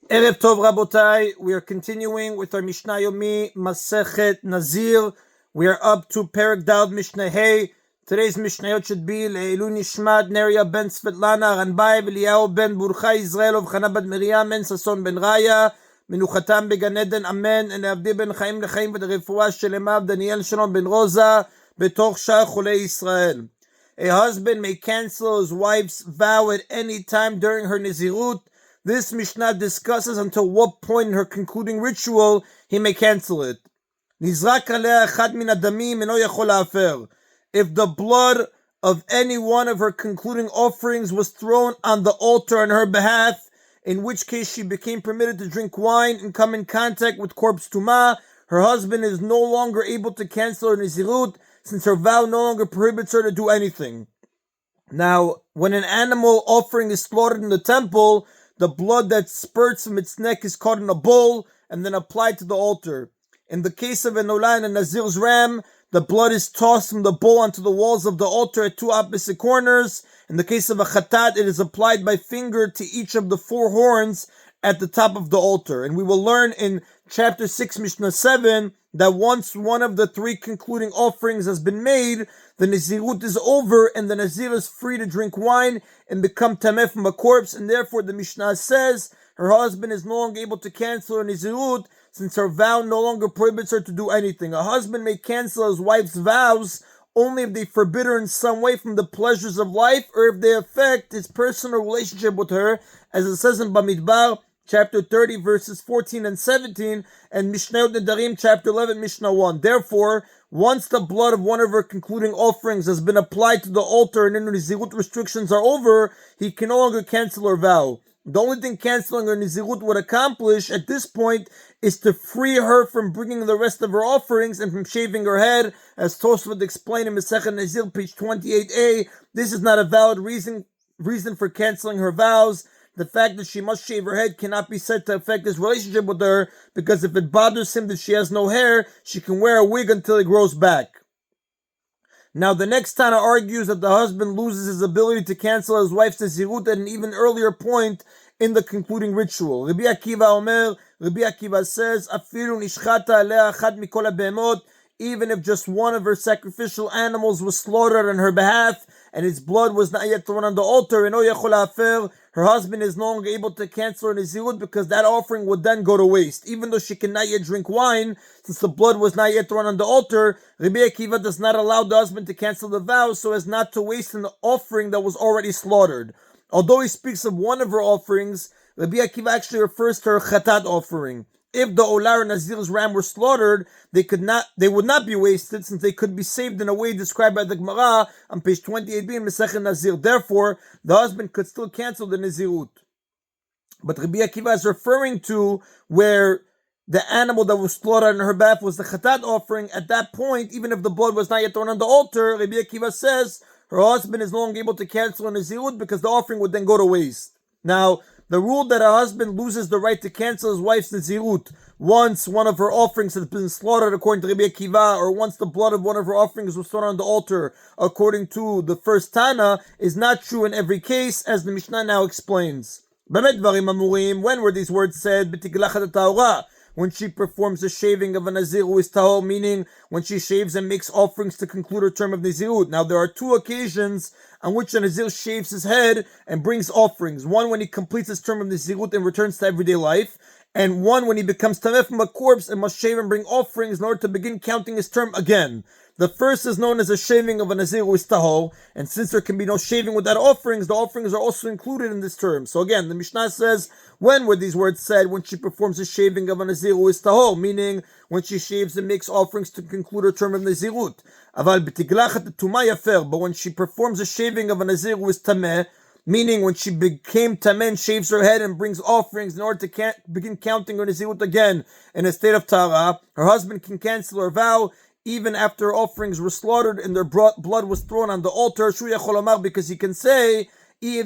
Erev Tov Rabotai, we are continuing with our Mishna Yomi, Masechet Nazir. We are up to Perek Dal Mishnah Hey. Today's Mishnayot should be Leilu Nishmat Neria ben Svetlana Ranbai Eliyahu ben Burcha Israel of Chana bad Miriam ben Sason ben Raya Menuchatam began Eden Amen and Avdi ben Chaim lechaim v'derefua shelema Daniel Shalom ben Rosa betoch Shar Cholei Israel. A husband may cancel his wife's vow at any time during her Nazirut. This Mishnah discusses until what point in her concluding ritual he may cancel it. If the blood of any one of her concluding offerings was thrown on the altar on her behalf, in which case she became permitted to drink wine and come in contact with corpse tumah, her husband is no longer able to cancel her Nazirut, since her vow no longer prohibits her to do anything. Now, when an animal offering is slaughtered in the temple, the blood that spurts from its neck is caught in a bowl and then applied to the altar. In the case of an olah and a Nazir's ram, the blood is tossed from the bowl onto the walls of the altar at two opposite corners. In the case of a chatat, it is applied by finger to each of the four horns at the top of the altar. And we will learn in chapter 6, Mishnah 7, that once one of the three concluding offerings has been made, the Nazirut is over and the Nazir is free to drink wine and become tameh from a corpse, and therefore the Mishnah says her husband is no longer able to cancel her Nazirut since her vow no longer prohibits her to do anything. A husband may cancel his wife's vows only if they forbid her in some way from the pleasures of life or if they affect his personal relationship with her, as it says in Bamidbar, chapter 30, verses 14 and 17, and Mishnayot Nedarim, chapter 11, Mishnah 1. Therefore, once the blood of one of her concluding offerings has been applied to the altar and her Nazirut restrictions are over, he can no longer cancel her vow. The only thing canceling her Nazirut would accomplish at this point is to free her from bringing the rest of her offerings and from shaving her head. As Tosfot explained in Masechet Nazir, page 28a, this is not a valid reason for canceling her vows. The fact that she must shave her head cannot be said to affect his relationship with her, because if it bothers him that she has no hair, she can wear a wig until it grows back. Now, the next Tana argues that the husband loses his ability to cancel his wife's Nazirut at an even earlier point in the concluding ritual. Rabbi Akiva says, Afilu nishchata alea achad mikol habehemot, even if just one of her sacrificial animals was slaughtered on her behalf, and its blood was not yet thrown on the altar, her husband is no longer able to cancel her Nazirut because that offering would then go to waste. Even though she cannot yet drink wine, since the blood was not yet thrown on the altar, Rabbi Akiva does not allow the husband to cancel the vow so as not to waste an offering that was already slaughtered. Although he speaks of one of her offerings, Rabbi Akiva actually refers to her chatat offering. If the olah or Nazir's ram were slaughtered, they would not be wasted, since they could be saved in a way described by the Gemara on page 28b in Masechet Nazir. Therefore, the husband could still cancel the Nazirut. But Rabbi Akiva is referring to where the animal that was slaughtered on her behalf was the chatat offering. At that point, even if the blood was not yet thrown on the altar, Rabbi Akiva says her husband is no longer able to cancel a Nazirut because the offering would then go to waste. Now, the rule that a husband loses the right to cancel his wife's Nazirut once one of her offerings has been slaughtered according to Rabbi Akiva, or once the blood of one of her offerings was thrown on the altar according to the first Tana, is not true in every case, as the Mishnah now explains. When were these words said? When she performs the shaving of a Nazir who is tahor, meaning when she shaves and makes offerings to conclude her term of Nazirut. Now, there are two occasions on which a Nazir shaves his head and brings offerings. One when he completes his term of Nazirut and returns to everyday life, and one when he becomes tameh from a corpse and must shave and bring offerings in order to begin counting his term again. The first is known as a shaving of a Nazir who is tahor, and since there can be no shaving without offerings, the offerings are also included in this term. So again, the Mishnah says, when were these words said? When she performs a shaving of a Nazir who is tahor, meaning when she shaves and makes offerings to conclude her term of Nazirut. But when she performs a shaving of a Nazir who is tameh, meaning when she became tameh and shaves her head and brings offerings in order to begin counting her Nazirut again in a state of tahara, her husband can cancel her vow even after offerings were slaughtered and their blood was thrown on the altar, because he can say, I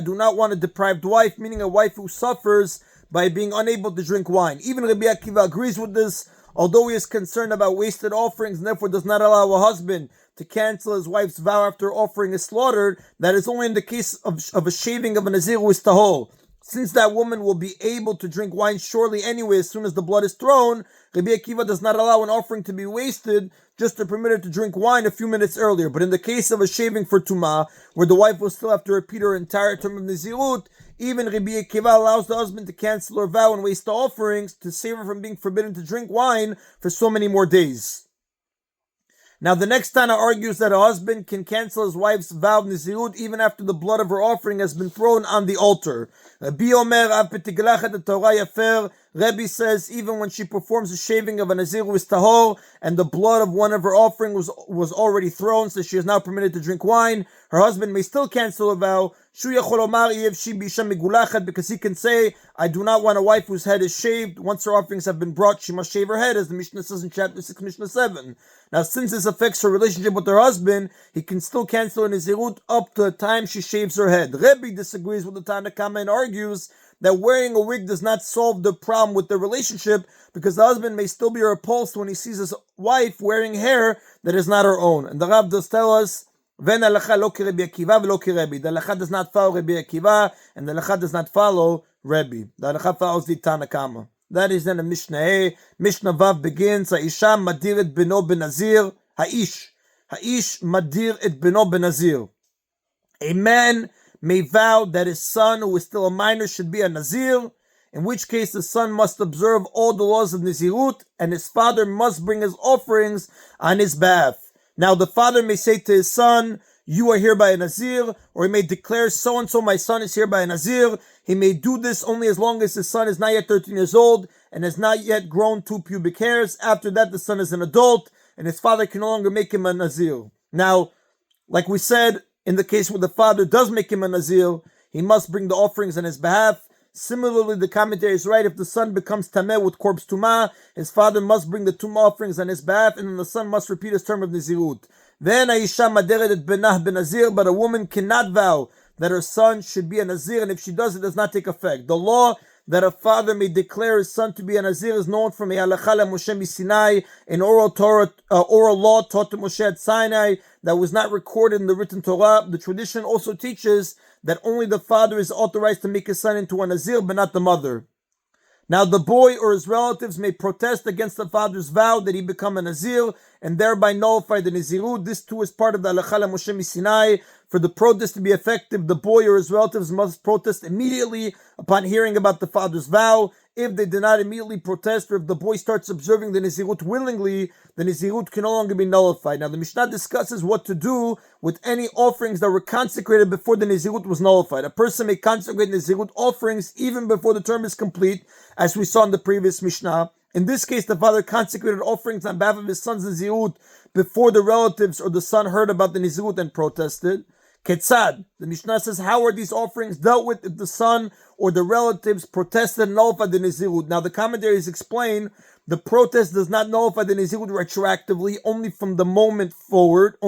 do not want a deprived wife, meaning a wife who suffers by being unable to drink wine. Even Rabbi Akiva agrees with this, although he is concerned about wasted offerings and therefore does not allow a husband to cancel his wife's vow after offering is slaughtered. That is only in the case of a shaving of a Nazir who is tahor. Since that woman will be able to drink wine shortly anyway as soon as the blood is thrown, Rabbi Akiva does not allow an offering to be wasted just to permit her to drink wine a few minutes earlier. But in the case of a shaving for Tumah, where the wife will still have to repeat her entire term of Nazirut, even Rabbi Akiva allows the husband to cancel her vow and waste the offerings to save her from being forbidden to drink wine for so many more days. Now, the next Tana argues that a husband can cancel his wife's vow of Nazirut even after the blood of her offering has been thrown on the altar. Rebbe says even when she performs the shaving of a Nazir with tahor and the blood of one of her offering was already thrown, so she is now permitted to drink wine, her husband may still cancel a vow. Because he can say, I do not want a wife whose head is shaved. Once her offerings have been brought, she must shave her head, as the Mishnah says in chapter 6, Mishnah 7. Now, since this affects her relationship with her husband, he can still cancel her Nazirut up to the time she shaves her head. Rebbe disagrees with the Tana Kama and argues that wearing a wig does not solve the problem with the relationship, because the husband may still be repulsed when he sees his wife wearing hair that is not her own. And the Rav does tell us, the halacha does not follow Rabbi Akiva, and the halacha does not follow Rebbe. The halacha follows the Tana Kama. That is then a Mishnah. Mishnah Vav begins, Ha'isha madir et beno benazir. Ha'ish madir et beno benazir. A man may vow that his son, who is still a minor, should be a Nazir, in which case the son must observe all the laws of Nazirut, and his father must bring his offerings on his behalf. Now the father may say to his son, you are hereby a Nazir, or he may declare, so-and-so my son is hereby a Nazir. He may do this only as long as his son is not yet 13 years old, and has not yet grown 2 pubic hairs. After that, the son is an adult, and his father can no longer make him a Nazir. Now, like we said, in the case where the father does make him a Nazir, he must bring the offerings on his behalf. Similarly, the commentary is right. If the son becomes tameh with corpse tumah, his father must bring the tumah offerings on his behalf, and then the son must repeat his term of Nazirut. Then Aisha maderet et benah benazir, but a woman cannot vow that her son should be a Nazir, and if she does, it does not take effect. The law that a father may declare his son to be a Nazir is known from a halacha Moshe Sinai, an oral law taught to Moshe at Sinai that was not recorded in the written Torah. The tradition also teaches that only the father is authorized to make his son into a Nazir, but not the mother. Now the boy or his relatives may protest against the father's vow that he become a Nazir and thereby nullify the Nazirut. This too is part of the halacha Moshe Sinai. For the protest to be effective, the boy or his relatives must protest immediately upon hearing about the father's vow. If they do not immediately protest, or if the boy starts observing the Nazirut willingly, the Nazirut can no longer be nullified. Now the Mishnah discusses what to do with any offerings that were consecrated before the Nazirut was nullified. A person may consecrate Nazirut offerings even before the term is complete, as we saw in the previous Mishnah. In this case, the father consecrated offerings on behalf of his son's Nazirut before the relatives or the son heard about the Nazirut and protested. Ketzad, the Mishnah says, how are these offerings dealt with if the son or the relatives protested and nullified the Nazirut? Now the commentaries explain the protest does not nullify the Nazirut retroactively, only from that moment forward.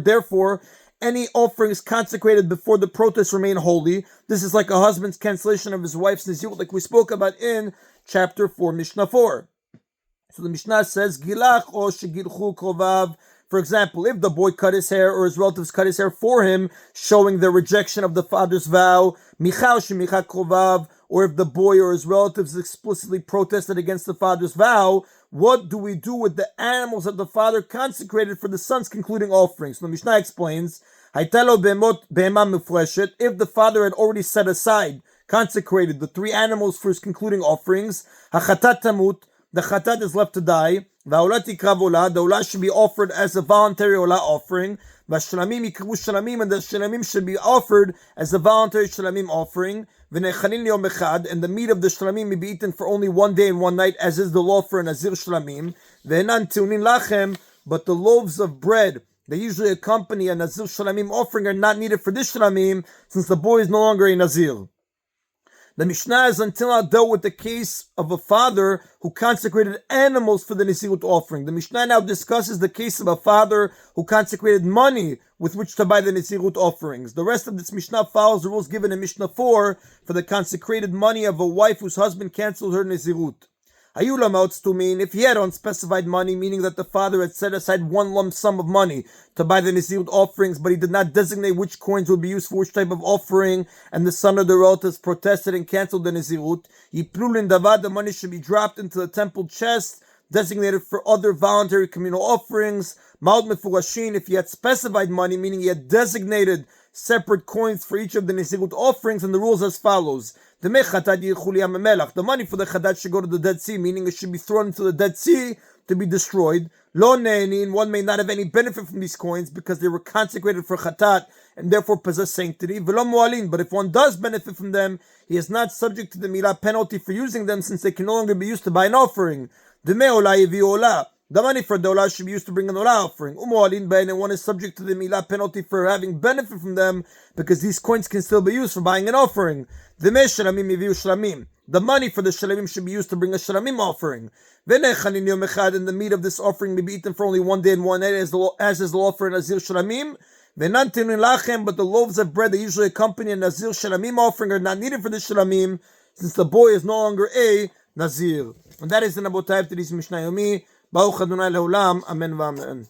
Therefore, any offerings consecrated before the protest remain holy. This is like a husband's cancellation of his wife's Nazirut, like we spoke about in chapter 4, Mishnah 4. So the Mishnah says, Gilach o shegilchu krovav. For example, if the boy cut his hair or his relatives cut his hair for him, showing their rejection of the father's vow, michal shemicha krovav, or if the boy or his relatives explicitly protested against the father's vow, what do we do with the animals that the father consecrated for the son's concluding offerings? So the Mishnah explains, if the father had already set aside, consecrated the 3 animals for his concluding offerings, hachatat tamut, the chatat is left to die, the olah should be offered as a voluntary olah offering, and the shlamim should be offered as a voluntary shlamim offering, and the meat of the shlamim may be eaten for only 1 day and 1 night, as is the law for a Nazir shlamim. But the loaves of bread that usually accompany a Nazir shlamim offering are not needed for this shlamim, since the boy is no longer a Nazir. The Mishnah has until now dealt with the case of a father who consecrated animals for the Nazirut offering. The Mishnah now discusses the case of a father who consecrated money with which to buy the Nazirut offerings. The rest of this Mishnah follows the rules given in Mishnah 4 for the consecrated money of a wife whose husband canceled her Nazirut. Hayula amounts to mean if he had unspecified money, meaning that the father had set aside one lump sum of money to buy the Nazirut offerings, but he did not designate which coins would be used for which type of offering, and the son of the relatives protested and canceled the Nazirut, Yiplulin Davad, the money should be dropped into the temple chest, designated for other voluntary communal offerings. Ma'od Mefurashin, if he had specified money, meaning he had designated separate coins for each of the Nazirut offerings, and the rules as follows. The money for the Chadad should go to the Dead Sea, meaning it should be thrown into the Dead Sea to be destroyed. Lo ne'enin, one may not have any benefit from these coins because they were consecrated for Chatat and therefore possess sanctity. V'lo mu'alin, but if one does benefit from them, he is not subject to the milah penalty for using them, since they can no longer be used to buy an offering. The money for the olah should be used to bring an olah offering. And one is subject to the milah penalty for having benefit from them, because these coins can still be used for buying an offering. The money for the shalamim should be used to bring a shalamim offering. And the meat of this offering may be eaten for only one day and one night, as is the law for Nazir shalamim. But the loaves of bread that usually accompany a Nazir shalamim offering are not needed for the shalamim, since the boy is no longer a Nazir. And that is the Nabotai of today's Mishna Yomi. Baruch Adonai Leolam. Amen v'amen.